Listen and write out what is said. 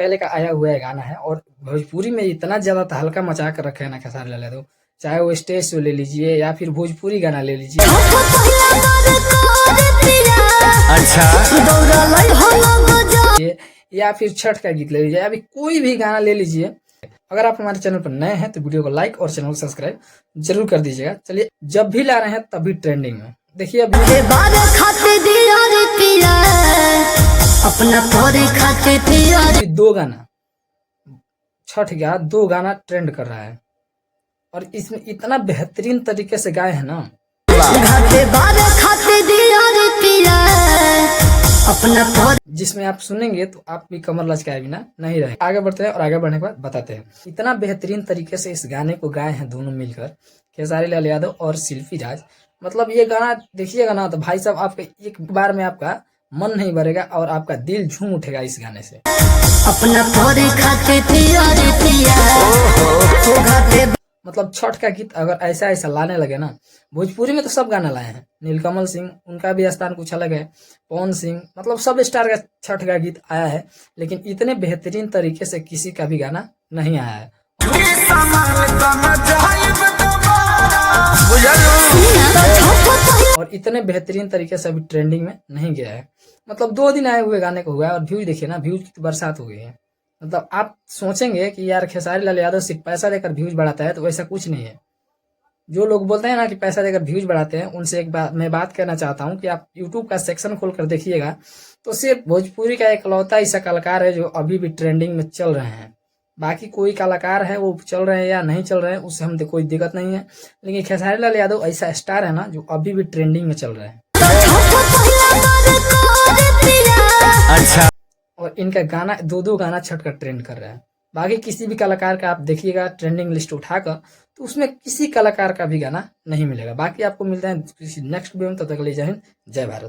पहले का आया हुआ है गाना है और भोजपुरी में इतना ज्यादा तहलका मचा कर रखे है ना खेसारी लाल यादव, चाहे वो स्टेज शो ले लीजिए या फिर भोजपुरी गाना ले लीजिए। अच्छा या फिर छठ का गीत ले लीजिए, अभी कोई भी गाना ले लीजिए। अगर आप हमारे चैनल पर नए हैं तो वीडियो को लाइक और चैनल को सब्सक्राइब जरूर कर दीजिएगा। चलिए, जब भी ला रहे हैं तभी ट्रेंडिंग में देखिए। अभी दो गाना छठ गया, दो गाना ट्रेंड कर रहा है और इसमें इतना बेहतरीन तरीके से गाए हैं ना, जिसमें आप सुनेंगे तो आप भी कमर लचकाए बिना नहीं रहे। आगे बढ़ते हैं और आगे बढ़ने के बाद बताते हैं। इतना बेहतरीन तरीके से इस गाने को गाए हैं दोनों मिलकर, खेसारी लाल यादव और शिल्पी राज। मतलब ये गाना देखिएगा ना तो भाई साहब आपके एक बार में आपका मन नहीं भरेगा और आपका दिल झूम उठेगा इस गाने से। मतलब छठ का गीत अगर ऐसा ऐसा लाने लगे ना, भोजपुरी में तो सब गाना लाए हैं, नीलकमल सिंह उनका भी स्थान कुछ अलग है, पवन सिंह, मतलब सब स्टार का छठ का गीत आया है, लेकिन इतने बेहतरीन तरीके से किसी का भी गाना नहीं आया है। और इतने बेहतरीन तरीके से अभी ट्रेंडिंग में नहीं गया है। मतलब 2 दिन आए हुए गाने को हुआ है और व्यूज देखिए ना, व्यूज की बरसात हो गई है। मतलब आप सोचेंगे कि यार खेसारी लाल यादव सिर्फ पैसा देकर व्यूज बढ़ाता है, तो वैसा कुछ नहीं है। जो लोग बोलते हैं ना कि पैसा देकर व्यूज बढ़ाते हैं, उनसे एक बात मैं बात कहना चाहता हूं कि आप यूट्यूब का सेक्शन खोल कर देखिएगा तो सिर्फ भोजपुरी का इकलौता ऐसा कलाकार है जो अभी भी ट्रेंडिंग में चल रहे हैं। बाकी कोई कलाकार है वो चल रहे हैं या नहीं चल रहे हैं उससे हम कोई दिक्कत नहीं है, लेकिन खेसारी लाल यादव ऐसा स्टार है ना जो अभी भी ट्रेंडिंग में चल रहे हैं। अच्छा, और इनका गाना 2-2 गाना छठ का ट्रेंड कर रहा है। बाकी किसी भी कलाकार का आप देखिएगा ट्रेंडिंग लिस्ट उठाकर तो उसमें किसी कलाकार का भी गाना नहीं मिलेगा। बाकी आपको मिलता है किसी नेक्स्ट वीडियो में, तब तक के लिए जय हिंद जय भारत।